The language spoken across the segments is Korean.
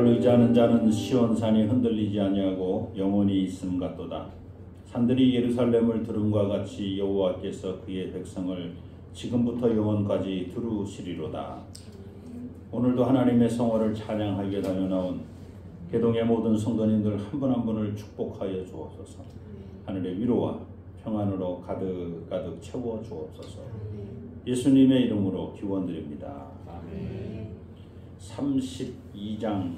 여호와를 의지하는 자는 시온산이 흔들리지 아니하고 영원히 있음 같도다. 산들이 예루살렘을 두름과 같이 여호와께서 그의 백성을 지금부터 영원까지 두루시리로다. 오늘도 하나님의 성호를 찬양하여 다녀나온 개동의 모든 성도님들 한 분 한 분을 축복하여 주옵소서. 하늘의 위로와 평안으로 가득가득 채워 주옵소서. 예수님의 이름으로 기원드립니다. 아멘. 32장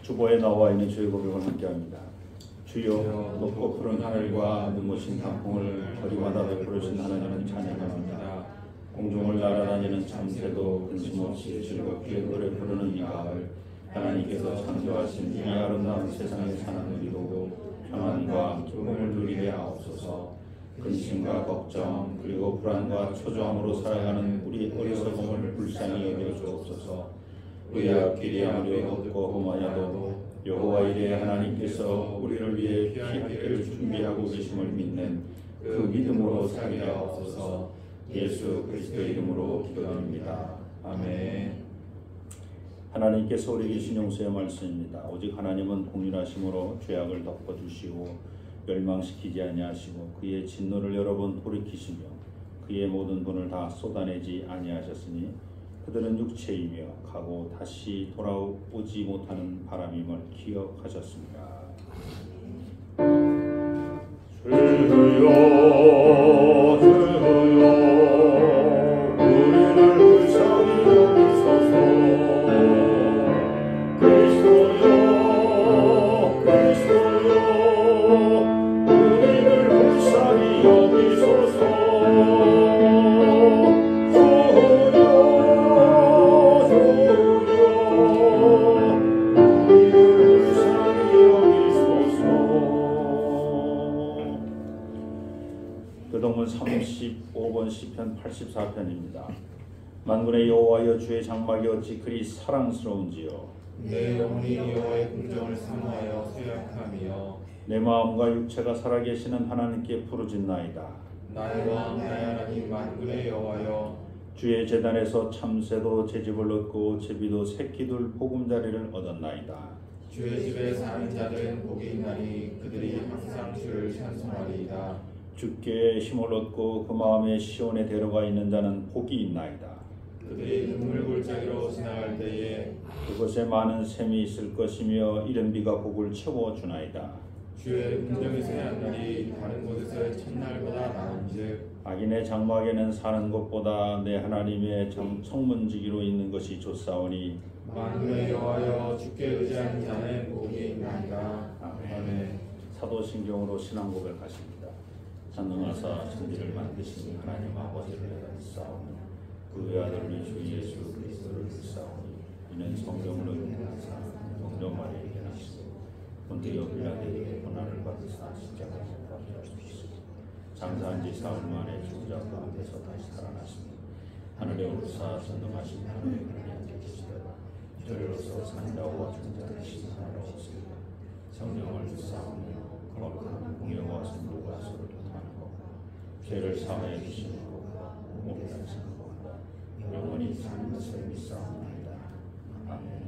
주보에 나와 있는 주의 고백을 함께합니다. 주여 높고 푸른 하늘과 눈부신 단풍을 거리마다 베풀으신 하나님은 찬양합니다. 공중을 날아다니는 참새도 근심없이 즐겁게 노래 부르는 이 가을, 하나님께서 창조하신 이 아름다운 세상에 사는 우리도 평안과 기쁨을 누리게 하옵소서. 근심과 걱정 그리고 불안과 초조함으로 살아가는 우리 어리석음을 불쌍히 여겨 주옵소서. 우리의 앞길이 아무리 어둡고 험하여도 여호와 이레 하나님께서 우리를 위해 피할 준비하고 계심을 믿는 그 믿음으로 살게 하옵소서. 예수 그리스도의 이름으로 기도드립니다. 아멘. 하나님께서 우리에게 신용수의 말씀입니다. 오직 하나님은 공률하심으로 죄악을 덮어주시고 멸망시키지 아니하시고 그의 진노를 여러 번 돌이키시며 그의 모든 분을 다 쏟아내지 아니하셨으니 그들은 육체이며 가고 다시 돌아오지 못하는 바람임을 기억하셨습니다. 주여 우리를 불쌍히 여기소서. 그리스도여 우리를 불쌍히 여기소서. 교동문 35번 시편 84편입니다. 만군의 여호와여 주의 장막이 어찌 그리 사랑스러운지요. 내 영혼이 여호와의 긍정을 사모하여 쇠약하며 내 마음과 육체가 살아계시는 하나님께 부르짖나이다. 나의 왕 나의 하나님 만군의 여호와여 주의 제단에서 참새도 제집을 얻고 제비도 새끼들 보금자리를 얻었나이다. 주의 집에 사는 자들은 복이 있나니 그들이 항상 주를 찬송하리이다. 주께 힘을 얻고 그 마음에 시온에 데려가 있는 자는 복이 있나이다. 그들이 눈물 골짜기로 지나갈 때에 그곳에 많은 샘이 있을 것이며 이른 비가 복을 채워주나이다. 주의 공정이 쇠한 날이 다른 곳에서 첫날보다 나은즉 악인의 장막에는 사는 것보다 내 하나님의 성문지기로 있는 것이 좋사오니 만군의 여호와여 주께 의지하는 자는 복이 있나이다. 아멘. 사도신경으로 신앙 고백하십니다. 전능하사 천지를 만드신 하나님 아버지를 믿사오니 그 외아들 우리 주 예수 그리스도를 믿사오니 이는 성령으로 인하사 성령 마리아에게 나시고 본디오 빌라도에게 고난을 받으사 십자가에 못 박혀 죽으시고 장사한 지 사흘 만에 죽은 자 가운데서 다시 살아나시니 하늘에 오르사 전능하신 하나님의 하나님께 계시다가 저리로서 산자와 중자를 신하러 오시고 성령을 주사오며 거룩한 공의와 선물과 서로 교통하는 것과 죄를 사하여 주시는 것과 몸을 하시는 것과 영원히 사는 것을 믿사옵나이다. 아멘.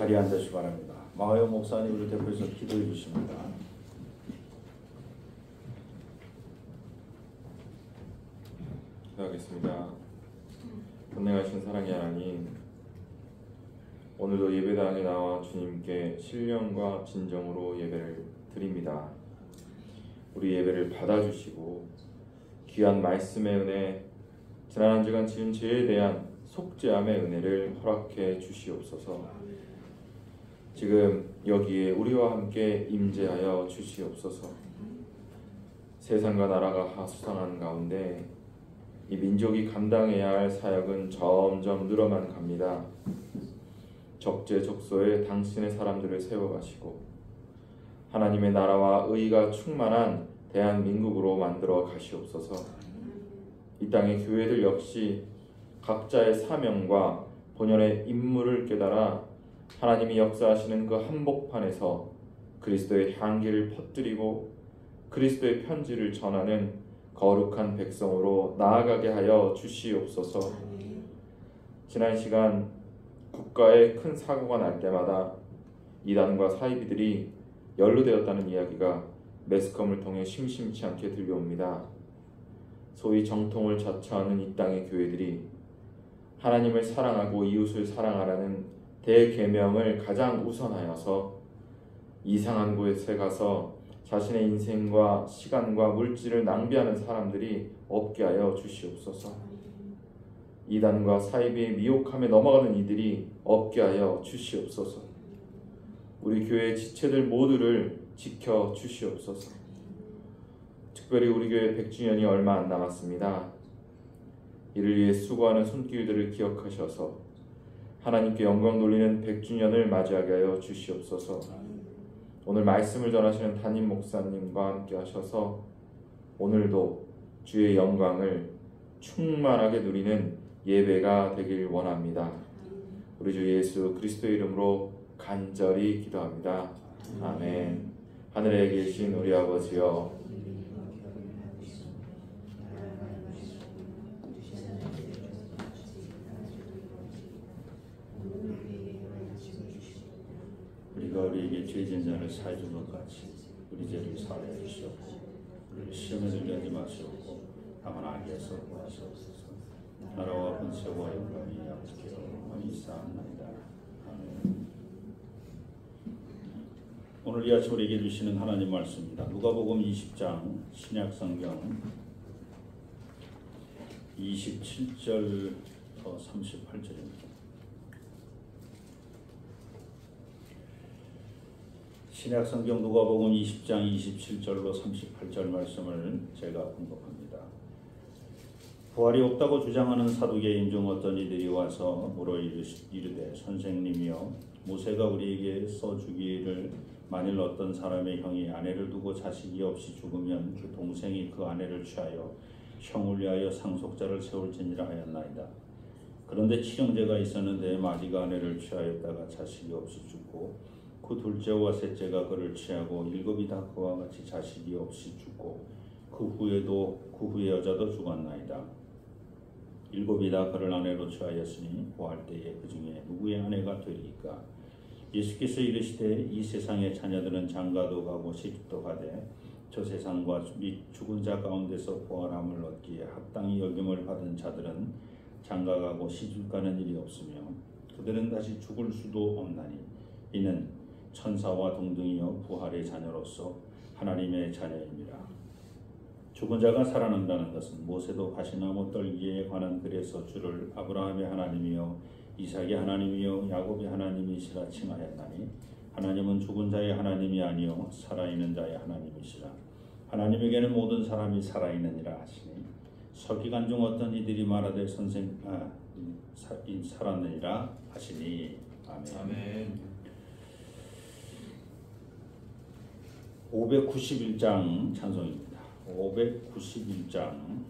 자리에 앉으시기 바랍니다. 마가요 목사님을 대표해서 기도해 주십니다. 기도하겠습니다. 권능하신 사랑의 하나님, 오늘도 예배당에 나와 주님께 신령과 진정으로 예배를 드립니다. 우리 예배를 받아주시고 귀한 말씀의 은혜, 지난 한 주간 지은 죄에 대한 속죄함의 은혜를 허락해 주시옵소서. 지금 여기에 우리와 함께 임재하여 주시옵소서. 세상과 나라가 하수상한 가운데 이 민족이 감당해야 할 사역은 점점 늘어만 갑니다. 적재적소에 당신의 사람들을 세워가시고 하나님의 나라와 의가 충만한 대한민국으로 만들어 가시옵소서. 이 땅의 교회들 역시 각자의 사명과 본연의 임무를 깨달아 하나님이 역사하시는 그 한복판에서 그리스도의 향기를 퍼뜨리고 그리스도의 편지를 전하는 거룩한 백성으로 나아가게 하여 주시옵소서. 지난 시간 국가에 큰 사고가 날 때마다 이단과 사이비들이 연루되었다는 이야기가 매스컴을 통해 심심치 않게 들려옵니다. 소위 정통을 자처하는 이 땅의 교회들이 하나님을 사랑하고 이웃을 사랑하라는 대계명을 가장 우선하여서 이상한 곳에 가서 자신의 인생과 시간과 물질을 낭비하는 사람들이 없게 하여 주시옵소서. 이단과 사이비의 미혹함에 넘어가는 이들이 없게 하여 주시옵소서. 우리 교회의 지체들 모두를 지켜 주시옵소서. 특별히 우리 교회 100주년이 얼마 안 남았습니다. 이를 위해 수고하는 손길들을 기억하셔서 하나님께 영광 돌리는 100주년을 맞이하게 하여 주시옵소서. 오늘 말씀을 전하시는 담임 목사님과 함께 하셔서 오늘도 주의 영광을 충만하게 누리는 예배가 되길 원합니다. 우리 주 예수 그리스도의 이름으로 간절히 기도합니다. 아멘. 하늘에 계신 우리 아버지여, 우리가 우리에게 죄진 자를 사해 준 것 같이 우리 죄를 사하여 주시옵고 우리를 시험에 들게 하지 마시옵고 다만 악에서 구하시옵소서. 나라와 권세와 영광이 아버지께 영원히 있사옵나이다. 아멘. 오늘 이 아침 우리에게 주시는 하나님 말씀입니다. 누가복음 20장 신약성경 27절부터 38절입니다. 신약성경 누가복음 20장 27절로 38절 말씀을 제가 공독합니다. 부활이 없다고 주장하는 사두개인 중 어떤 이들이 와서 물어 이르되 선생님이여, 모세가 우리에게 써주기를 만일 어떤 사람의 형이 아내를 두고 자식이 없이 죽으면 그 동생이 그 아내를 취하여 형을 위하여 상속자를 세울지니라 하였나이다. 그런데 칠형제가 있었는데 마디가 아내를 취하였다가 자식이 없이 죽고 그 둘째와 셋째가 그를 취하고 일곱이 다 그와 같이 자식이 없이 죽고 그 후에 여자도 죽었나이다. 일곱이 다 그를 아내로 취하였으니 구할 때에 그 중에 누구의 아내가 되리까? 예수께서 이르시되 이 세상의 자녀들은 장가도 가고 시집도 가되 저 세상과 및 죽은 자 가운데서 부활함을 얻기에 합당히 여김을 받은 자들은 장가가고 시집 가는 일이 없으며 그들은 다시 죽을 수도 없나니 이는 천사와 동등이여 부활의 자녀로서 하나님의 자녀입니다. 죽은 자가 살아난다는 것은 모세도 가시나무 떨기에 관한 글에서 주를 아브라함의 하나님이여 이삭의 하나님이여 야곱의 하나님이시라 칭하였나니 하나님은 죽은 자의 하나님이 아니요 살아있는 자의 하나님이시라. 하나님에게는 모든 사람이 살아있느니라 하시니 서기관 중 어떤 이들이 말하되 살았느니라 하시니. 아멘. 아멘. 591장 찬송입니다. 591장.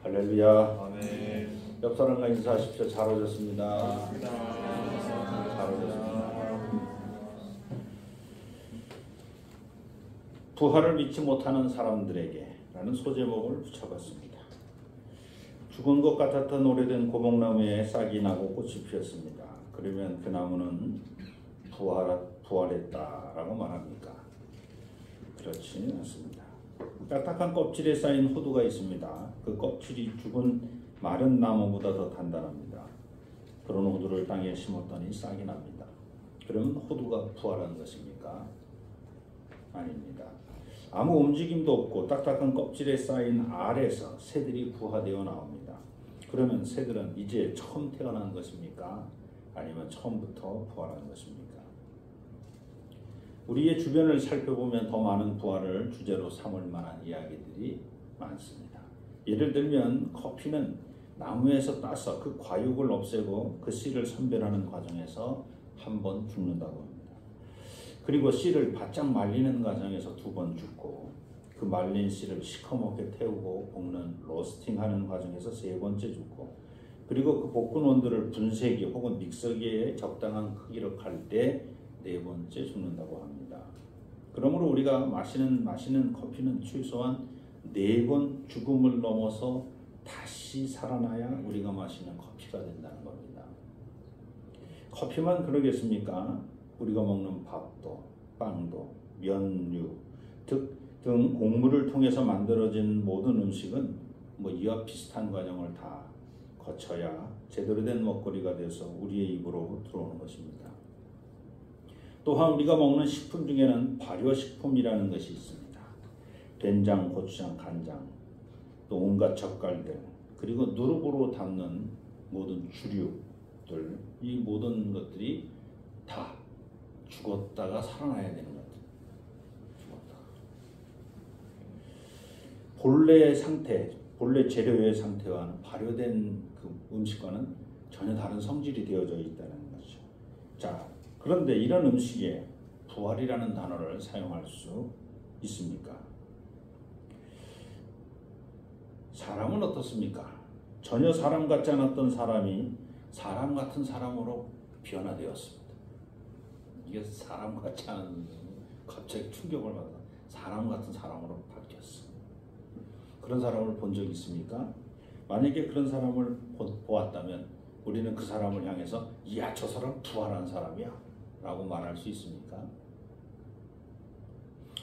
할렐루야. 아멘. 옆 사람과 인사하십시오. 잘 오셨습니다. 잘 오셨습니다. 부활을 믿지 못하는 사람들에게 라는 소제목을 붙여봤습니다. 죽은 것 같았던 오래된 고목나무에 싹이 나고 꽃이 피었습니다. 그러면 그 나무는 부활했다라고 말합니까? 그렇지 않습니다. 딱딱한 껍질에 쌓인 호두가 있습니다. 그 껍질이 죽은 마른 나무보다 더 단단합니다. 그런 호두를 땅에 심었더니 싹이 납니다. 그러면 호두가 부활한 것입니까? 아닙니다. 아무 움직임도 없고 딱딱한 껍질에 쌓인 알에서 새들이 부화되어 나옵니다. 그러면 새들은 이제 처음 태어난 것입니까? 아니면 처음부터 부활한 것입니까? 우리의 주변을 살펴보면 더 많은 부활을 주제로 삼을 만한 이야기들이 많습니다. 예를 들면 커피는 나무에서 따서 그 과육을 없애고 그 씨를 선별하는 과정에서 한 번 죽는다고 합니다. 그리고 씨를 바짝 말리는 과정에서 2번 죽고 그 말린 씨를 시커멓게 태우고 볶는 로스팅하는 과정에서 3번째 죽고 그리고 그 볶은 원두를 분쇄기 혹은 믹서기에 적당한 크기로 갈 때 4번째 죽는다고 합니다. 그러므로 우리가 마시는 커피는 최소한 4번 죽음을 넘어서 다시 살아나야 우리가 마시는 커피가 된다는 겁니다. 커피만 그러겠습니까? 우리가 먹는 밥도, 빵도, 면류 등 곡물을 통해서 만들어진 모든 음식은 이와 비슷한 과정을 다 거쳐야 제대로 된 먹거리가 돼서 우리의 입으로 들어오는 것입니다. 또한 우리가 먹는 식품 중에는 발효식품이라는 것이 있습니다. 된장, 고추장, 간장, 또 온갖 젓갈들, 그리고 누룩으로 담는 모든 주류들, 이 모든 것들이 다 죽었다가 살아나야 되는 것들. 본래 상태, 본래 재료의 상태와는 발효된 그 음식과는 전혀 다른 성질이 되어져 있다는 것이죠. 자, 그런데 이런 음식에 부활이라는 단어를 사용할 수 있습니까? 사람은 어떻습니까? 전혀 사람 같지 않았던 사람이 사람 같은 사람으로 변화되었습니다. 이게 사람 같지 않은, 갑자기 충격을 받아 사람 같은 사람으로 바뀌었어. 그런 사람을 본 적 있습니까? 만약에 그런 사람을 보았다면 우리는 그 사람을 향해서 야, 저 사람 부활한 사람이야 라고 말할 수 있습니까?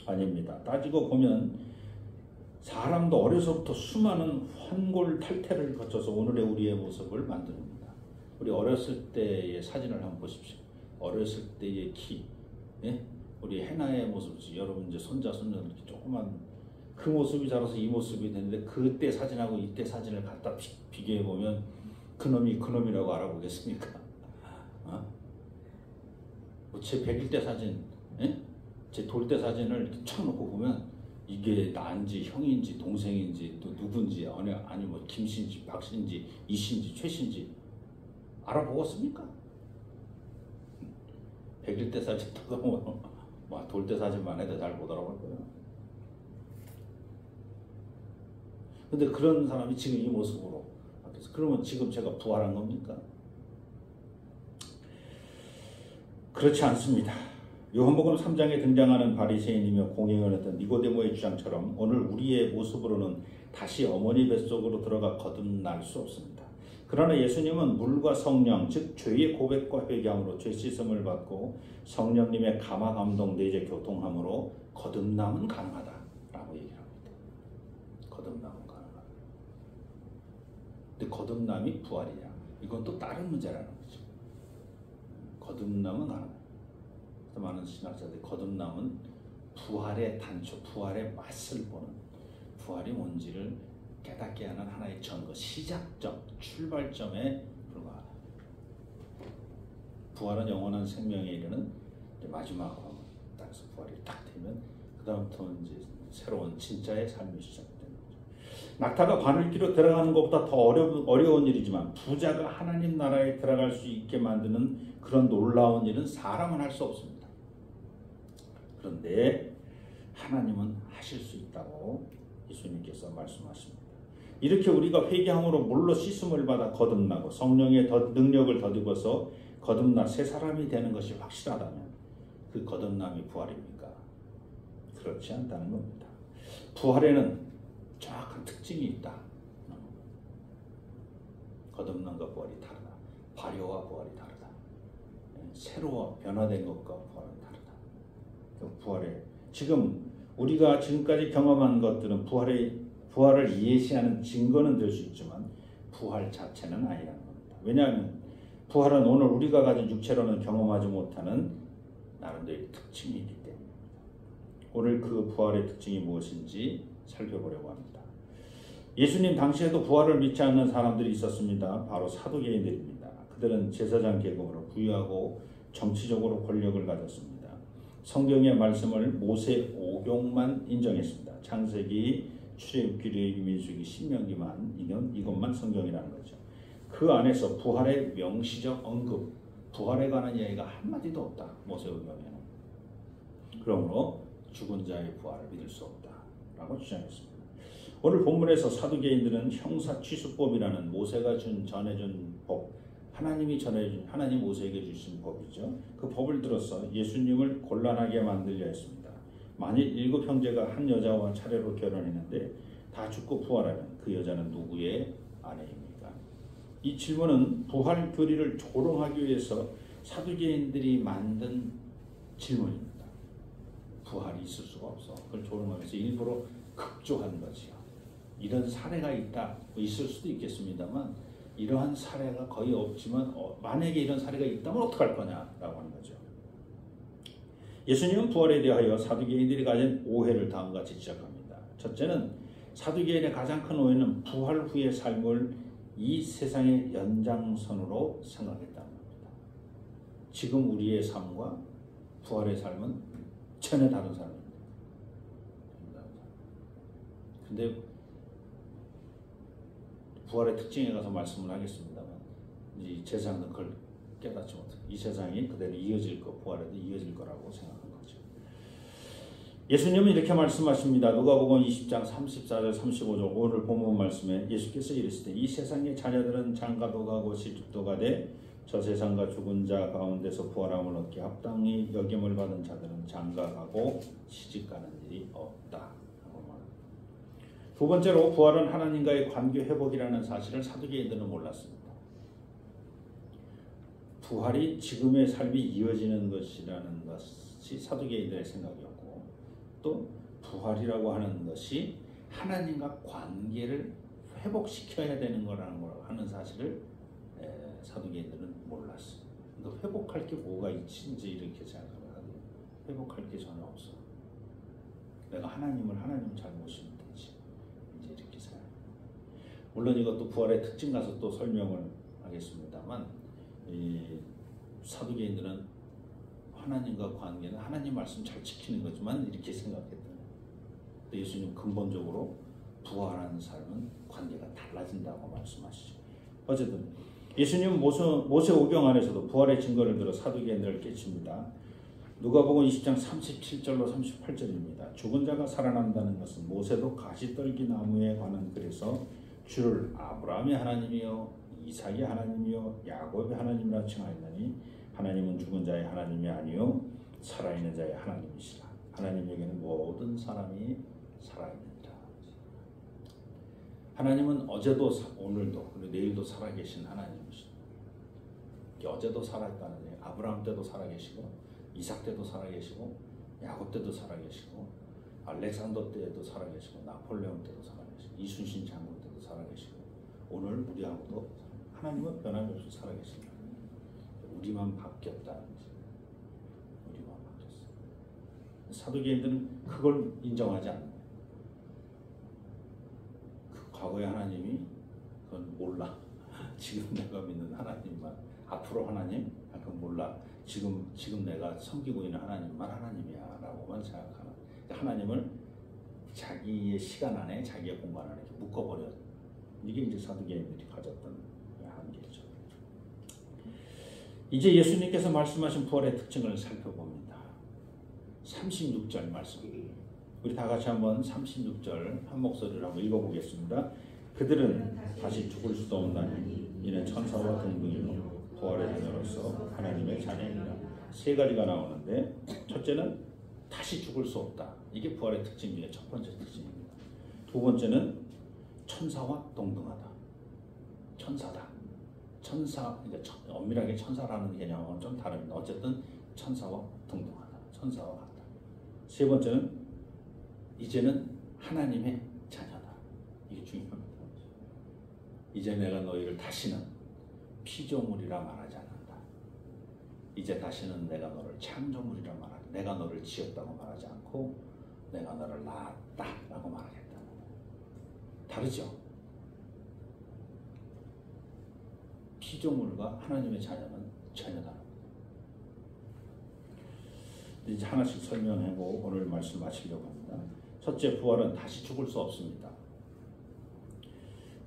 아닙니다. 따지고 보면 사람도 어려서부터 수많은 환골탈태를 거쳐서 오늘의 우리의 모습을 만듭니다. 우리 어렸을 때의 사진을 한번 보십시오. 어렸을 때의 키, 예? 우리 해나의 모습, 여러분 이제 손자 손녀들 이렇게 조그만 그 모습이 자라서 이 모습이 됐는데 그때 사진하고 이때 사진을 갖다 비교해 보면 그놈이 그놈이라고 알아보겠습니까? 제 100일 때 사진, 예? 제 돌 때 사진을 이렇게 쳐놓고 보면 이게 나인지 형인지 동생인지 또 누군지 아니 뭐 김씨인지 박씨인지 이씨인지 최씨인지 알아보겠습니까? 100일 때 사진 보면 돌 때 사진만 해도 잘 못 알아볼 거예요. 근데 그런 사람이 지금 이 모습으로 바뀌었어. 그러면 지금 제가 부활한 겁니까? 그렇지 않습니다. 요한복음 3장에 등장하는 바리새인이며 공행을 했던 니고데모의 주장처럼 오늘 우리의 모습으로는 다시 어머니 뱃속으로 들어가 거듭날 수 없습니다. 그러나 예수님은 물과 성령, 즉 죄의 고백과 회개함으로 죄 씻음을 받고 성령님의 감화 감동 내재 교통함으로 거듭남은 가능하다라고 얘기를 합니다. 거듭남은 가능하다. 근데 거듭남이 부활이냐? 이건 또 다른 문제라는 거죠. 거듭남은 가능하다. 많은 신학자들이 거듭남은 부활의 단초, 부활의 맛을 보는, 부활이 뭔지를 깨닫게 하는 하나의 전거, 시작점, 출발점에 불과하다. 부활은 영원한 생명에 이르는 마지막 땅에서 부활이 딱 되면 그 다음부터는 이제 새로운 진짜의 삶이 시작되는 거죠. 낙타가 바늘기로 들어가는 것보다 더 어려운 일이지만 부자가 하나님 나라에 들어갈 수 있게 만드는 그런 놀라운 일은 사람은 할 수 없습니다. 그런데 하나님은 하실 수 있다고 예수님께서 말씀하십니다. 이렇게 우리가 회개함으로 물로 씻음을 받아 거듭나고 성령의 능력을 덧입어서 거듭나 새 사람이 되는 것이 확실하다면 그 거듭남이 부활입니까? 그렇지 않다는 겁니다. 부활에는 정확한 특징이 있다. 거듭남과 부활이 다르다. 발효와 부활이 다르다. 새로워 변화된 것과 부활은 다르다. 부활에 지금 우리가 지금까지 경험한 것들은 부활을 예시하는 증거는 될 수 있지만 부활 자체는 아니라는 겁니다. 왜냐하면 부활은 오늘 우리가 가진 육체로는 경험하지 못하는 나름대로의 특징이 있기 때문입니다. 오늘 그 부활의 특징이 무엇인지 살펴보려고 합니다. 예수님 당시에도 부활을 믿지 않는 사람들이 있었습니다. 바로 사두개인들입니다. 그들은 제사장 계급으로 부유하고 정치적으로 권력을 가졌습니다. 성경의 말씀을 모세 오경만 인정했습니다. 창세기, 출애굽기, 민수기, 신명기만 이것만 성경이라는 거죠. 그 안에서 부활의 명시적 언급, 부활에 관한 이야기가 한마디도 없다. 모세오경에는. 그러므로 죽은 자의 부활을 믿을 수 없다라고 주장했습니다. 오늘 본문에서 사두개인들은 형사취수법이라는 모세가 전해준 법, 하나님이 전해준 하나님 모세에게 주신 법이죠. 그 법을 들어서 예수님을 곤란하게 만들려 했습니다. 만일 7 형제가 한 여자와 차례로 결혼했는데 다 죽고 부활하면 그 여자는 누구의 아내입니까? 이 질문은 부활 교리를 조롱하기 위해서 사두개인들이 만든 질문입니다. 부활이 있을 수가 없어. 그걸 조롱하면서 일부러 극조한 거지요. 이런 사례가 있다. 있을 수도 있겠습니다만 이러한 사례가 거의 없지만 만약에 이런 사례가 있다면 어떡할 거냐라고 하는 거죠. 예수님은 부활에 대하여 사두개인들이 가진 오해를 다음과 같이 지적합니다. 첫째는 사두개인의 가장 큰 오해는 부활 후의 삶을 이 세상의 연장선으로 생각했다는 겁니다. 지금 우리의 삶과 부활의 삶은 전혀 다른 삶입니다. 근데 부활의 특징에 가서 말씀을 하겠습니다만 이 세상은 그걸 깨닫지 못해요. 이 세상이 그대로 이어질 거, 부활에도 이어질 거라고 생각한 거죠. 예수님은 이렇게 말씀하십니다. 누가복음 20장 34절 35절 오늘 본문 말씀에 예수께서 이르시되 이 세상의 자녀들은 장가도 가고 시집도 가되 저 세상과 죽은 자 가운데서 부활함을 얻게 합당히 여김을 받은 자들은 장가 가고 시집 가는 일이 없다. 두 번째로 부활은 하나님과의 관계 회복이라는 사실을 사두개인들은 몰랐습니다. 부활이 지금의 삶이 이어지는 것이라는 것이 사두개인들의 생각이었고 또 부활이라고 하는 것이 하나님과 관계를 회복시켜야 되는 거라는 걸 하는 사실을 사두개인들은 몰랐어요. 너 회복할 게 뭐가 있는지 이렇게 생각하면 회복할 게 전혀 없어. 내가 하나님 잘 모시면 되지. 이제 이렇게 생각해요. 물론 이것도 부활의 특징 가서 또 설명을 하겠습니다만 이 사두개인들은 하나님과 관계는 하나님 말씀 잘 지키는 거지만 이렇게 생각했던 거예요. 예수님 근본적으로 부활하는 삶은 관계가 달라진다고 말씀하시죠. 어쨌든 예수님은 모세오경 안에서도 부활의 증거를 들어 사두개인들을 깨칩니다. 누가복음 20장 37절로 38절입니다. 죽은 자가 살아난다는 것은 모세도 가시떨기 나무에 관한 글에서 주를 아브라함의 하나님이요 이삭의 하나님이요 야곱의 하나님이라 칭하였나니 하나님은 죽은 자의 하나님이 아니요 살아있는 자의 하나님이시라. 하나님에게는 모든 사람이 살아있느니라. 하나님은 어제도 오늘도 그리고 내일도 살아계신 하나님이시다. 어제도 살아있다는 얘기. 아브라함 때도 살아계시고 이삭 때도 살아계시고 야곱 때도 살아계시고 알렉산더 때도 살아계시고 나폴레옹 때도 살아계시고 이순신 장군 때도 살아계시고 오늘 우리하고도 하나님은 변함없이 살아계신다. 우리만 바뀌었다는 거지. 우리만 바뀌었어. 사두개인들은 그걸 인정하지 않는 거예요. 그 과거의 하나님이 그건 몰라. 지금 내가 믿는 하나님만 앞으로 하나님 그건 몰라. 지금 내가 섬기고 있는 하나님만 하나님이야 라고만 생각하는 하나님을 자기의 시간 안에 자기의 공간 안에 묶어버려. 이게 이제 사두개인들이 가졌던 한계죠. 이제 예수님께서 말씀하신 부활의 특징을 살펴봅니다. 36절 말씀. 우리 다 같이 한번 36절 한 목소리로 한번 읽어보겠습니다. 그들은 다시 죽을 수도 없나니 이는 천사와 등등이요 부활의 자녀로서 하나님의 자녀이라. 세 가지가 나오는데 첫째는 다시 죽을 수 없다. 이게 부활의 특징 중에 첫 번째 특징입니다. 두 번째는 천사와 동등하다. 천사다. 천사, 그러니까 엄밀하게 천사라는 개념은 좀 다릅니다. 어쨌든 천사와 동등하다. 천사와 같다. 세 번째는 이제는 하나님의 자녀다. 이게 중요합니다. 이제 내가 너희를 다시는 피조물이라 말하지 않는다. 이제 다시는 내가 너를 창조물이라 말하지, 내가 너를 지었다고 말하지 않고 내가 너를 낳았다라고 말하겠다. 다르죠? 피조물과 하나님의 자녀는 전혀 다릅니다. 이제 하나씩 설명하고 오늘 말씀 마치려고 합니다. 첫째, 부활은 다시 죽을 수 없습니다.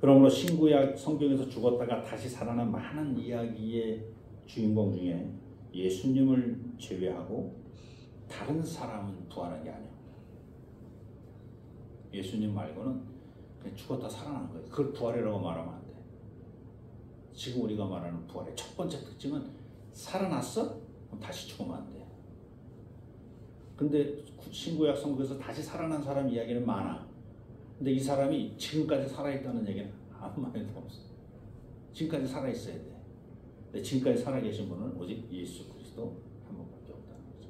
그러므로 신구약 성경에서 죽었다가 다시 살아난 많은 이야기의 주인공 중에 예수님을 제외하고 다른 사람은 부활한 게 아니에요. 예수님 말고는 그냥 죽었다 살아난 거예요. 그걸 부활이라고 말하면 안 돼. 지금 우리가 말하는 부활의 첫 번째 특징은 살아났어? 그럼 다시 죽으면 안 돼. 근데 신구약 성경에서 다시 살아난 사람 이야기는 많아. 근데 이 사람이 지금까지 살아있다는 얘기는 아무 말도 없어. 지금까지 살아있어야 돼. 근데 지금까지 살아계신 분은 오직 예수 그리스도 한 분밖에 없다는 거죠.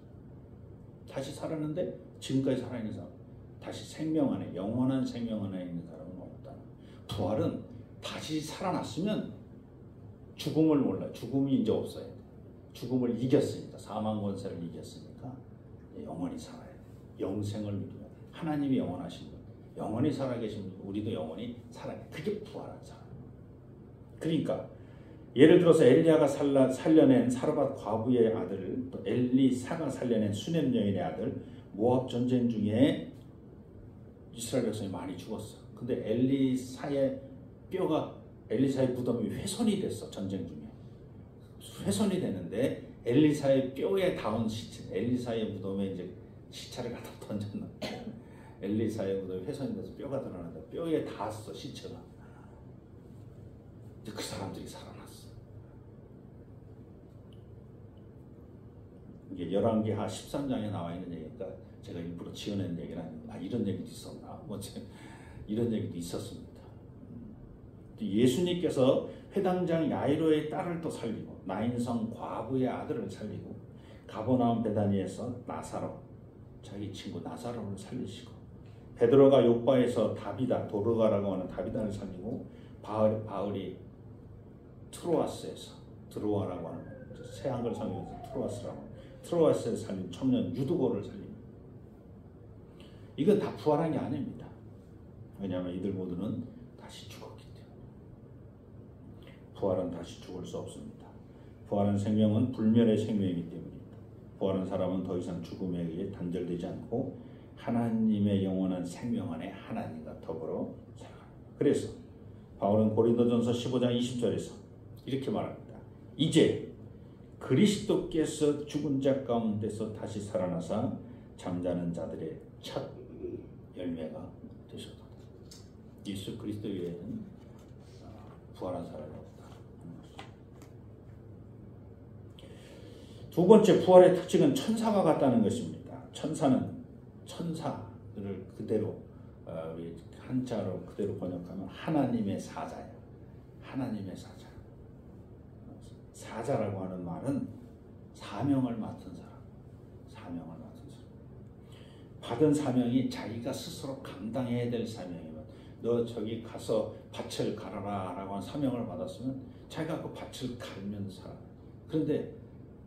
다시 살았는데 지금까지 살아있는 사람, 다시 생명 안에, 영원한 생명 안에 있는 사람은 없다. 부활은 다시 살아났으면 죽음을 몰라. 죽음이 이제 없어야 돼. 죽음을 이겼으니까, 사망 권세를 이겼으니까 영원히 살아야 돼. 영생을 누려야 돼. 하나님이 영원하신 분, 영원히 살아계신 분, 우리도 영원히 살아야 돼. 그게 부활한 사람. 그러니까 예를 들어서 엘리야가 살려낸 사르밧 과부의 아들, 또 엘리사가 살려낸 수넴 여인의 아들, 모압 전쟁 중에 이스라엘 백성이 많이 죽었어. 근데 엘리사의 무덤이 훼손이 됐어. 전쟁 중에 훼손이 되는데 엘리사의 뼈에 닿은 시체, 엘리사의 무덤에 이제 시체를 갖다 던졌는데 엘리사의 무덤이 훼손이 돼서 뼈가 드러나는데 뼈에 닿았어, 시체가. 그 사람들이 살아났어. 이게 열왕기하 13장에 나와 있는 얘기니까 제가 일부러 지어낸 얘기는 아니고, 이런 얘기도 있었나? 이런 얘기도 있었습니다. 예수님께서 회당장 야이로의 딸을 또 살리고, 나인성 과부의 아들을 살리고, 가버나움 베다니에서 나사로, 자기 친구 나사로를 살리시고, 베드로가 요바에서 도르가라고 하는 다비다를 살리고, 바울이 트로아스에서, 드로아라고 하는 새 한글 성경에서 트로아스에서 살린 청년 유두고를 살립니다. 이건 다 부활한 게 아닙니다. 왜냐하면 이들 모두는 다시 죽었기 때문에. 부활은 다시 죽을 수 없습니다. 부활한 생명은 불멸의 생명이기 때문입니다. 부활한 사람은 더 이상 죽음에 의해 단절되지 않고 하나님의 영원한 생명 안에 하나님과 더불어 살아갑니다. 그래서 바울은 고린도전서 15장 20절에서 이렇게 말합니다. 이제 그리스도께서 죽은 자 가운데서 다시 살아나사 잠자는 자들의 첫 열매가 되셨다. 예수 그리스도 외에는 부활한 사람이 없다. 두 번째, 부활의 특징은 천사와 같다는 것입니다. 천사는 천사를 그대로 한자로 그대로 번역하면 하나님의 사자예요. 하나님의 사자. 사자라고 하는 말은 사명을 맡은 사람. 사명을 맡은 사람. 받은 사명이 자기가 스스로 감당해야 될 사명이면, 너 저기 가서 밭을 갈아라 라고 한 사명을 받았으면 자기가 그 밭을 갈면 살아. 그런데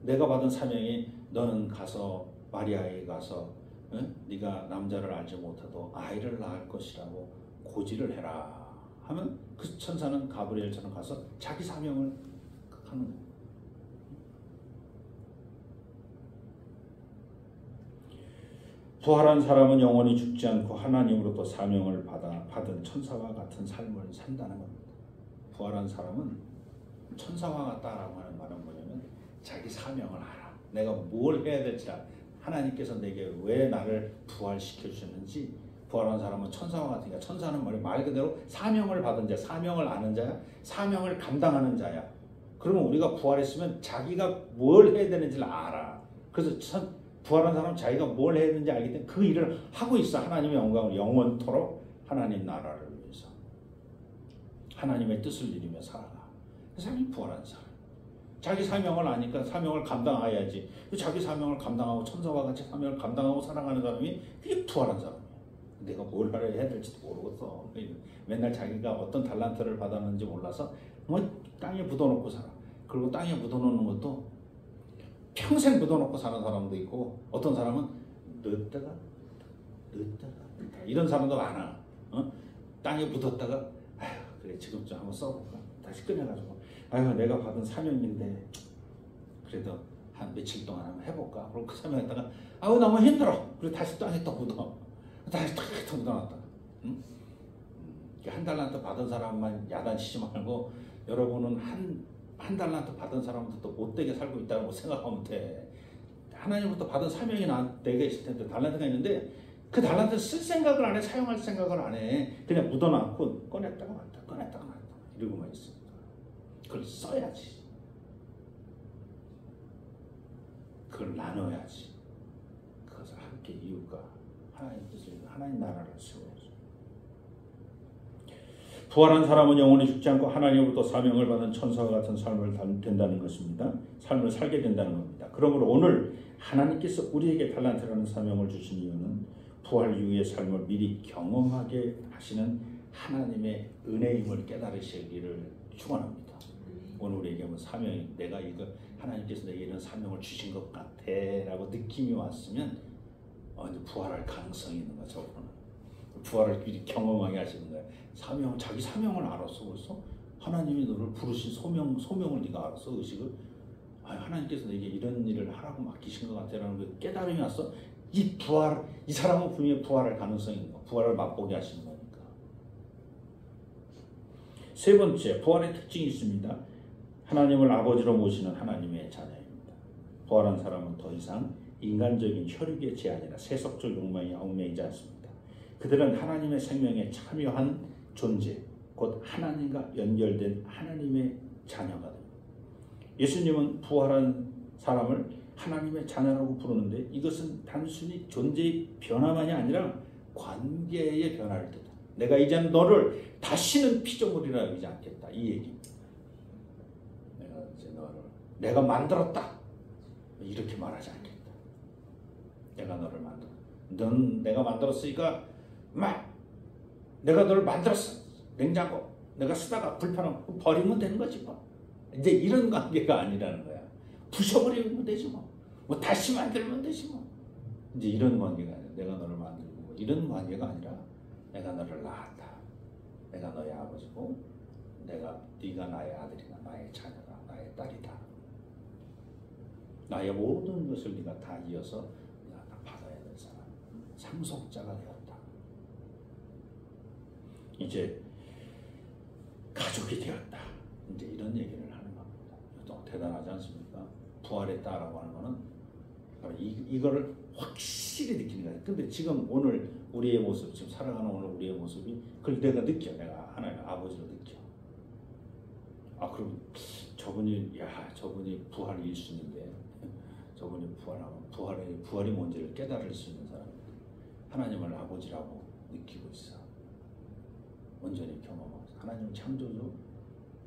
내가 받은 사명이 너는 가서 마리아에 가서 네가 남자를 알지 못해도 아이를 낳을 것이라고 고지를 해라 하면 그 천사는 가브리엘처럼 가서 자기 사명을 하는 거예요. 부활한 사람은 영원히 죽지 않고 하나님으로부터 사명을 받은 천사와 같은 삶을 산다는 겁니다. 부활한 사람은 천사와 같다라고 하는 말은 뭐냐면 자기 사명을 알아. 내가 뭘 해야 될지 알아. 하나님께서 내게 왜 나를 부활시켜 주셨는지. 부활한 사람은 천사와 같으니까, 천사는 말 그대로 사명을 받은 자, 사명을 아는 자야, 사명을 감당하는 자야. 그러면 우리가 부활했으면 자기가 뭘 해야 되는지를 알아. 그래서 부활한 사람은 자기가 뭘 해야 되는지 알기 때문에 그 일을 하고 있어. 하나님의 영광을 영원토록 하나님 나라를 위해서 하나님의 뜻을 이루며 살아가. 그 사람이 부활한 사람. 자기 사명을 아니까 사명을 감당해야지. 자기 사명을 감당하고 천사와 같이 사명을 감당하고 살아가는 사람이 그게 부활한 사람이야. 내가 뭘 해야 될지도 모르겠어. 맨날 자기가 어떤 달란트를 받았는지 몰라서 땅에 묻어놓고 살아. 그리고 땅에 묻어놓는 것도 평생 묻어놓고 사는 사람도 있고, 어떤 사람은 넣었다가 늦다. 이런 사람도 많아. 땅에 묻었다가 아휴 그래 지금 좀 한번 써볼까. 다시 꺼내가지고 아휴 내가 받은 사명인데 그래도 한 며칠 동안 한번 해볼까. 그럼 그 사명했다가 아우 너무 힘들어. 그리고 다시 땅에 또 묻어. 다시 또 묻어놨다가. 응? 한 달란트 받은 사람만 야단치지 말고 여러분은 한 달란트 받은 사람도 또 못되게 살고 있다고 생각하면 돼. 하나님부터 받은 사명이 내게 있을 텐데 달란트가 있는데 그 달란트를 쓸 생각을 안 해. 사용할 생각을 안 해. 그냥 묻어놨고 꺼냈다가 놨다 꺼냈다가 놨다 이러고만 있습니다. 그걸 써야지. 그걸 나눠야지. 그것을 함께 이웃과 하나님 뜻을 하나님 나라를 세워야지. 부활한 사람은 영원히 죽지 않고 하나님으로부터 사명을 받은 천사와 같은 삶을 된다는 것입니다. 삶을 살게 된다는 겁니다. 그러므로 오늘 하나님께서 우리에게 달란트라는 사명을 주신 이유는 부활 이후의 삶을 미리 경험하게 하시는 하나님의 은혜임을 깨달으시기를 축원합니다. 오늘 우리에게 뭐 사명이 내가 이거 하나님께서 내게 이런 사명을 주신 것 같아라고 느낌이 왔으면 이제 부활할 가능성이 있는 거죠. 부활을 미리 경험하게 하시는 거예요. 자기 사명을 알았어. 벌써 하나님이 너를 부르신 소명을 네가 알았어. 의식을 하나님께서 내게 이런 일을 하라고 맡기신 것 같아라는 그 깨달음이 왔어. 이 사람은 분명히 부활할 가능성이 있는 거. 부활을 맛보게 하시는 거니까. 세 번째, 부활의 특징이 있습니다. 하나님을 아버지로 모시는 하나님의 자녀입니다. 부활한 사람은 더 이상 인간적인 혈육의 제한이나 세속적 욕망에 얽매이지 않습니다. 그들은 하나님의 생명에 참여한 존재, 곧 하나님과 연결된 하나님의 자녀가 됩니다. 예수님은 부활한 사람을 하나님의 자녀라고 부르는데 이것은 단순히 존재의 변화만이 아니라 관계의 변화를 뜻합니다. 내가 이제는 너를 다시는 피조물이라 여기지 않겠다. 이 얘기입니다. 내가 이제 내가 만들었다. 이렇게 말하지 않겠다. 내가 너를 만들었다. 넌 내가 만들었으니까 내가 너를 만들었어. 냉장고 내가 쓰다가 불편하면 버리면 되는 거지 뭐. 이제 이런 관계가 아니라는 거야. 부셔버리면 되지 뭐. 다시 만들면 되지 뭐. 이제 이런 관계가 아니라 내가 너를 만들고 뭐 이런 관계가 아니라 내가 너를 낳았다. 내가 너의 아버지고 네가 나의 아들이다. 나의 자녀다. 나의 딸이다. 나의 모든 것을 네가 다 이어서 네가 다 받아야 될 사람. 상속자가 되었다. 이제 가족이 되었다. 이제 이런 얘기를 하는 겁니다. 또 대단하지 않습니까? 부활했다라고 하는 거는 이거를 확실히 느끼는 거예요. 근데 지금 오늘 우리의 모습, 지금 살아가는 오늘 우리의 모습이 그걸 내가 느껴. 내가 하나님 아버지로 느껴. 그럼 저분이 부활 1순위인데 저분이 부활하면 부활이 뭔지를 깨달을 수 있는 사람입니다. 하나님을 아버지라고 느끼고 있어. 온전히 경험하고 있어. 하나님은 창조주,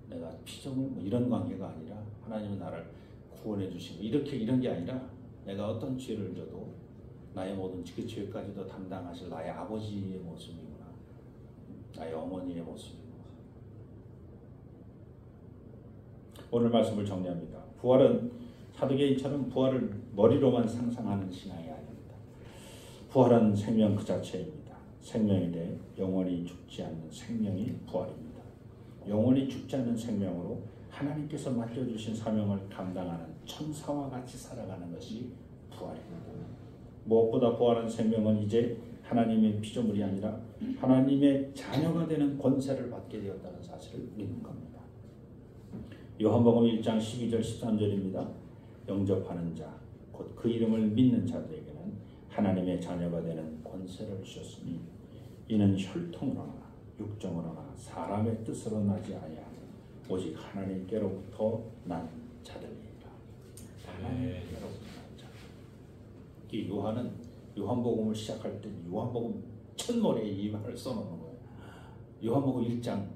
내가 피조물 뭐 이런 관계가 아니라 하나님은 나를 구원해 주시고 이런 게 아니라 내가 어떤 죄를 져도 나의 모든 그 죄까지도 담당하실 나의 아버지의 모습이구나. 나의 어머니의 모습이구나. 오늘 말씀을 정리합니다. 부활은 사도계인처럼 부활을 머리로만 상상하는 신앙이 아닙니다. 부활은 생명 그 자체입니다. 생명이래 영원히 죽지 않는 생명이 부활입니다. 영원히 죽지 않는 생명으로 하나님께서 맡겨주신 사명을 감당하는 천사와 같이 살아가는 것이 부활입니다. 무엇보다 부활한 생명은 이제 하나님의 피조물이 아니라 하나님의 자녀가 되는 권세를 받게 되었다는 사실을 믿는 겁니다. 요한복음 1장 12절 13절입니다. 영접하는 자, 곧 그 이름을 믿는 자들에게는 하나님의 자녀가 되는 권세를 주셨으니 이는 혈통으로나 육정으로나 사람의 뜻으로 나지 아니하고 오직 하나님께로부터 난 자들이라. 하나님께로부터 난 자. 이 요한은 요한복음을 시작할 때 요한복음 첫머리에 이 말을 써놓는 거예요. 요한복음 1장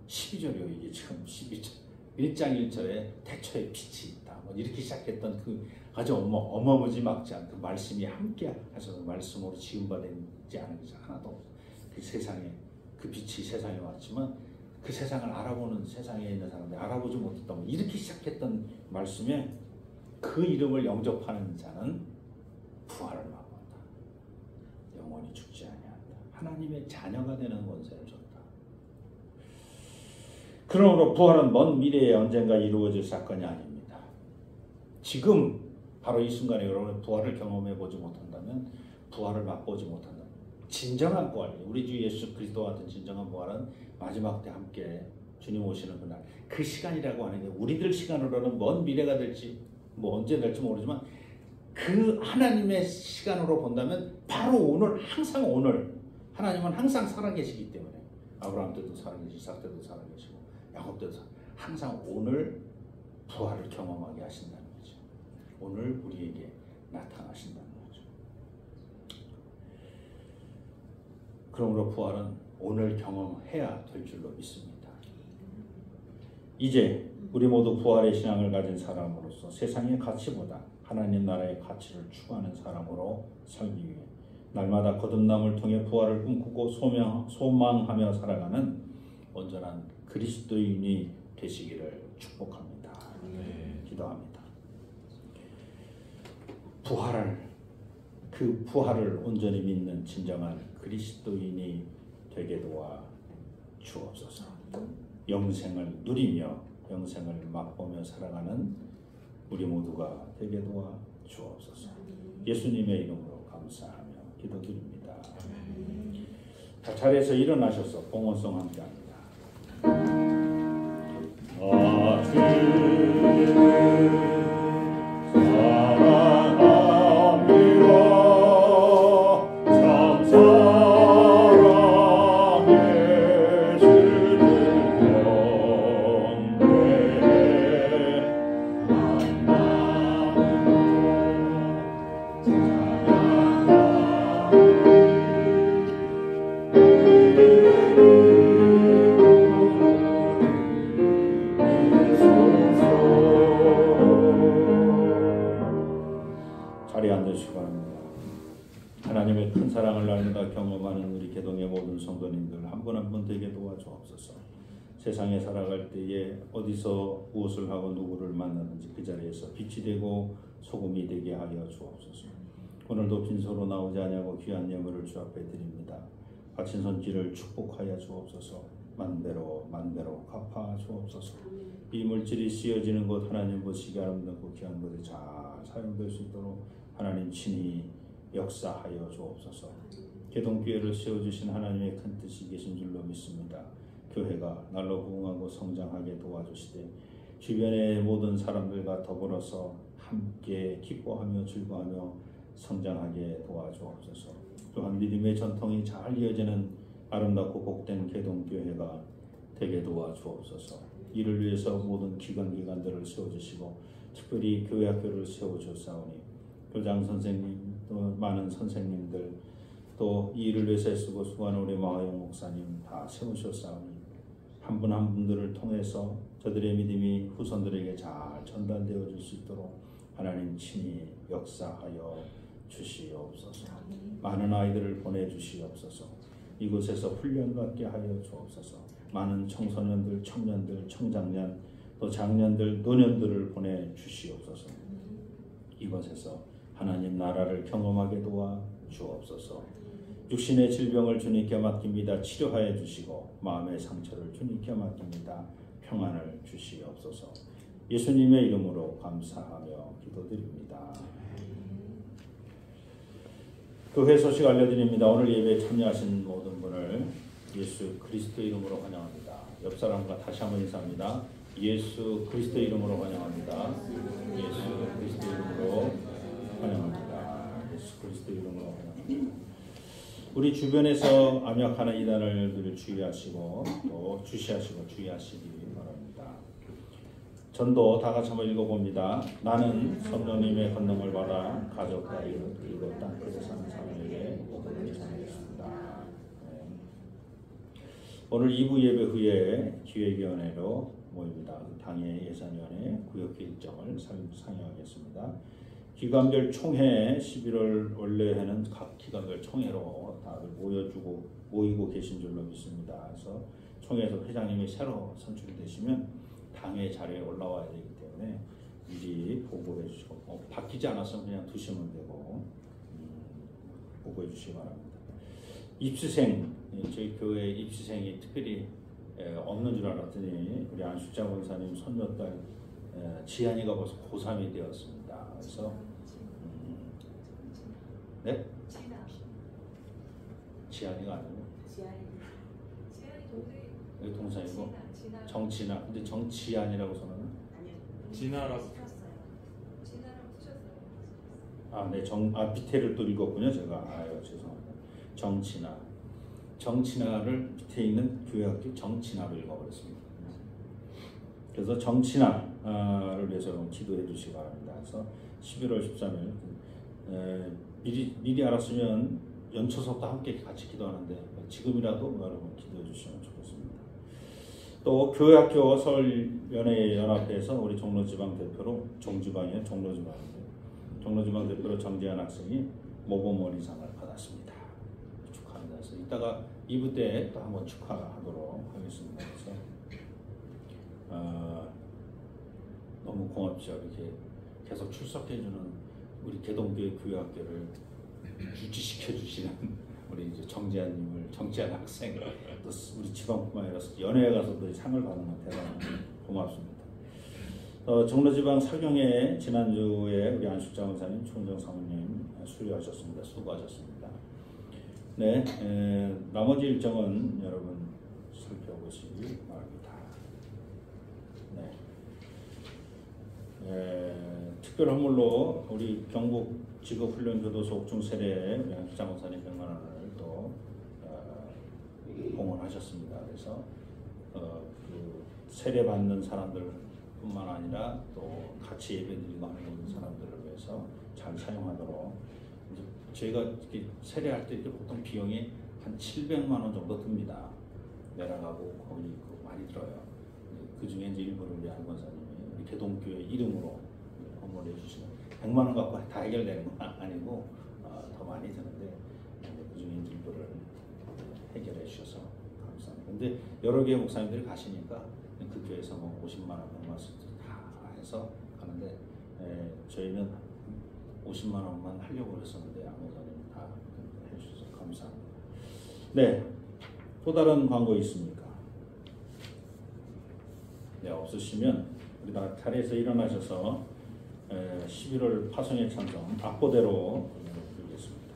12절이요. 이게 지금 12절. 1장 1절에 태초에 빛이 있다. 뭐 이렇게 시작했던 그 아주 어마무지막지한 그 말씀이 함께 하셔서 말씀으로 지음받지 않은 게 하나도 없어. 그 세상에 그 빛이 세상에 왔지만 그 세상을 알아보는 세상에 있는 사람들이 알아보지 못했다. 뭐 이렇게 시작했던 말씀에 그 이름을 영접하는 자는 부활을 맛본다. 영원히 죽지 하나님의 자녀가 되는 권세를 줬다. 그러므로 부활은 먼 미래에 언젠가 이루어질 사건이 아닙니다. 지금 바로 이 순간에 여러분이 부활을 경험해 보지 못한다면, 부활을 맛보지 못한다면, 진정한 부활, 우리 주 예수 그리스도 같은 진정한 부활은 마지막 때 함께 주님 오시는 그날, 그 시간이라고 하는 게 우리들 시간으로는 먼 미래가 될지 뭐 언제 될지 모르지만, 그 하나님의 시간으로 본다면 바로 오늘, 항상 오늘, 하나님은 항상 살아계시기 때문에 아브라함 때도 살아계시고 이삭 때도 살아계시고 야곱 때도 항상 오늘 부활을 경험하게 하신다는 거죠. 오늘 우리에게 나타나신다는 거죠. 그러므로 부활은 오늘 경험해야 될 줄로 믿습니다. 이제 우리 모두 부활의 신앙을 가진 사람으로서 세상의 가치보다 하나님 나라의 가치를 추구하는 사람으로 살기 위해 날마다 거듭남을 통해 부활을 꿈꾸고 소망하며 살아가는 온전한 그리스도인이 되시기를 축복합니다. 기도합니다. 그 부활을 온전히 믿는 진정한 그리스도인이 되게 도와 주옵소서. 영생을 누리며 영생을 맛보며 살아가는 우리 모두가 되게 도와 주옵소서. 예수님의 이름으로 감사하며 기도드립니다. 자, 자리에서 일어나셔서 봉헌송 함께합니다. 하나님의 큰 사랑을 날마다 경험하는 우리 개동의 모든 성도님들 한 분 한 분 되게 도와주옵소서. 세상에 살아갈 때에 어디서 무엇을 하고 누구를 만나든지 그 자리에서 빛이 되고 소금이 되게 하여 주옵소서. 오늘도 빈소로 나오지 아니하고 귀한 예물을 주 앞에 드립니다. 바친 손길을 축복하여 주옵소서. 만배로 갚아 주옵소서. 이 물질이 쓰여지는 곳 하나님 보시기 아름답고 귀한 곳에 잘 사용될 수 있도록 하나님 친히 역사하여 주옵소서. 개동교회를 세워주신 하나님의 큰 뜻이 계신 줄로 믿습니다. 교회가 날로 부흥하고 성장하게 도와주시되 주변의 모든 사람들과 더불어서 함께 기뻐하며 즐거워하며 성장하게 도와주옵소서. 또한 믿음의 전통이 잘 이어지는 아름답고 복된 개동교회가 되게 도와주옵소서. 이를 위해서 모든 기관들을 세워주시고 특별히 교회학교를 세워주사오니 교장 선생님 또 많은 선생님들 또 이 일을 위해서 애쓰고 수고하는 우리 마화영 목사님 다 세우셨사오니 한 분 한 분들을 통해서 저들의 믿음이 후손들에게 잘 전달되어 줄 수 있도록 하나님 친히 역사하여 주시옵소서. 많은 아이들을 보내주시옵소서. 이곳에서 훈련받게 하여 주옵소서. 많은 청소년들, 청년들, 청장년 또 장년들, 노년들을 보내주시옵소서. 이곳에서 하나님 나라를 경험하게 도와 주옵소서. 육신의 질병을 주님께 맡깁니다. 치료하여 주시고 마음의 상처를 주님께 맡깁니다. 평안을 주시옵소서. 예수님의 이름으로 감사하며 기도드립니다. 교회 소식 알려드립니다. 오늘 예배에 참여하신 모든 분을 예수 그리스도 이름으로 환영합니다. 옆 사람과 다시 한번 인사합니다. 예수 그리스도 이름으로 환영합니다. 예수 그리스도 이름으로 환영합니다. 예수 그리스도 이름으로 환영합니다. 우리 주변에서 암약하는 이단을 늘 주의하시고 또 주시하시고 주의하시기 바랍니다. 전도 다 같이 한번 읽어봅니다. 나는 성령님의 권능을 받아 가족과 이웃 그리고 땅끝에 사는 사람에게 복음을 전하겠습니다. 오늘 2부 예배 후에 기획위원회로 모입니다. 당의 예산위원회 구역 일정을 상의하겠습니다. 기관별 총회 11월 원래에는 각 기관별 총회로 다들 모이고 계신 줄로 믿습니다. 그래서 총회에서 회장님이 새로 선출되시면 당의 자리에 올라와야 되기 때문에 미리 보고해 주시고 바뀌지 않았으면 그냥 두시면 되고 보고해 주시기 바랍니다. 입시생, 저희 교회 입시생이 특별히 없는 줄 알았더니 우리 안숙자 권사님 손녀딸 지한이가 벌써 고3이 되었습니다. 그래서 네? 지한이가 아니고 동생이고 정진아. 근데 정지한이라고 써놨나? 진아라고. 네, 밑에를 또 읽었군요, 제가. 죄송합니다. 정진아를 밑에 있는 교회학교 정진아로 읽어버렸습니다. 그래서 정진아를 위해서 기도해 주시기 바랍니다. 그래서 11월 13일 미리 알았으면 연초서부터 함께 같이 기도하는데 지금이라도 여러분 기도해 주시면 좋겠습니다. 또 교회학교 서울연예연합회에서 우리 종로지방 대표로 종지방이에요. 종로지방 대표로 정재한 학생이 모범원리상을 받았습니다. 축하합니다. 그래서 이따가 2부 때 또 한번 축하하도록 하겠습니다. 그래서 너무 고맙죠. 이렇게 계속 출석해주는 우리 개동교회 교회학교를 유지시켜 주시는 우리 이제 정재한 학생, 또 우리 지방뿐만 아니라 연예에 가서도 상을 받는 건 대단히 고맙습니다. 종로지방 사경에 지난주에 우리 안숙자 원사님, 총정 사모님 수료하셨습니다. 수고하셨습니다. 네, 나머지 일정은 여러분 살펴보시기 바랍니다. 특별 선물로 우리 경북 직업훈련교도소 옥중세례 우리 안숙자 원사님 100만 원을 또 공헌하셨습니다. 그래서 그 세례 받는 사람들 뿐만 아니라 또 같이 예배드리고 하는 모든 사람들을 위해서 잘 사용하도록 이제 저희가 이렇게 세례할 때 이렇게 보통 비용이 한 700만 원 정도 듭니다. 내려가고 거기 많이 들어요. 그 중에 이제 일부를 우리 안 권사님이 우리 개동교회 이름으로 헌물해 주시는 100만 원 갖고 다 해결되는 건 아니고 더 많이 드는데 그 중에 일부를 해결해 주셔서 감사합니다. 근데 여러 개의 목사님들이 가시니까 그 교회에서 뭐 50만 원, 100만 원 다 해서 가는데 저희는 50만 원만 하려고 했었는데 아무튼 다 해주셔서 감사합니다. 네, 또 다른 광고 있습니까? 네, 없으시면 우리 다 자리에서 일어나셔서 11월 파송의 찬송 악보대로 드리겠습니다.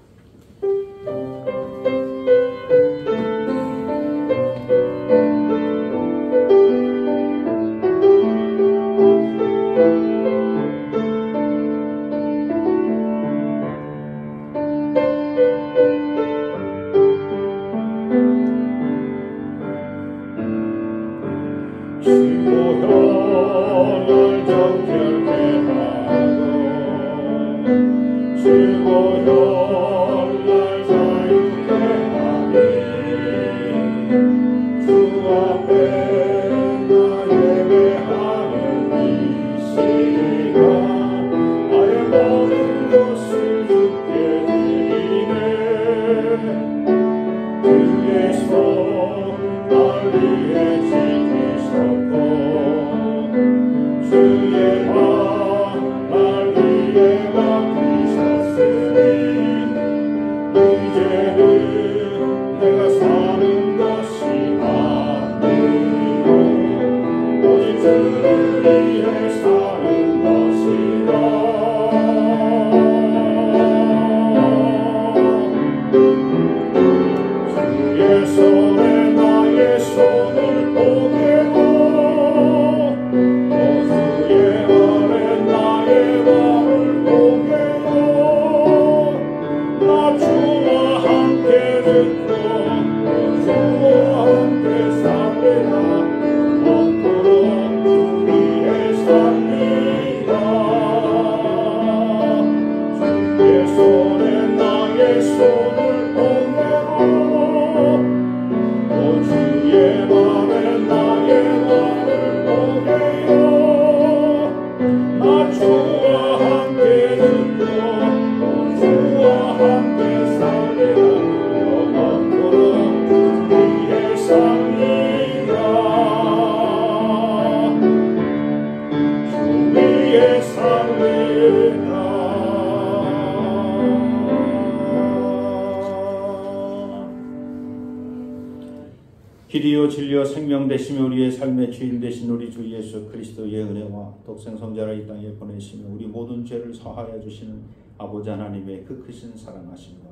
길이요 진리요 생명 되시며 우리의 삶의 주인 되신 우리 주 예수 그리스도의 은혜와 독생성자를 이 땅에 보내시며 우리 모든 죄를 사하여 주시는 아버지 하나님의 그 크신 사랑하심과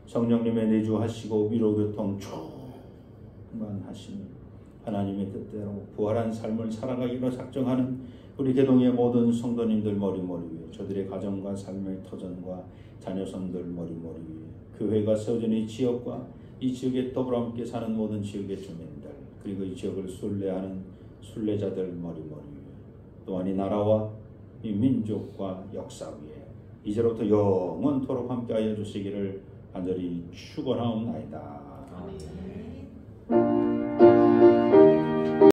성령님의 내주하시고 위로교통 충만하시니 하나님의 뜻대로 부활한 삶을 살아가기로 작정하는 우리 개동의 모든 성도님들 머리머리 위에 저들의 가정과 삶의 터전과 자녀손들 머리머리 위에 교회가 세워진 이 지역과 이 지역에 더불어 함께 사는 모든 지역의 주민들 그리고 이 지역을 순례하는 순례자들 머리머리 위에 또한 이 나라와 이 민족과 역사 위에 이제로부터 영원토록 함께하여 주시기를 간절히 축원하옵나이다. 아멘.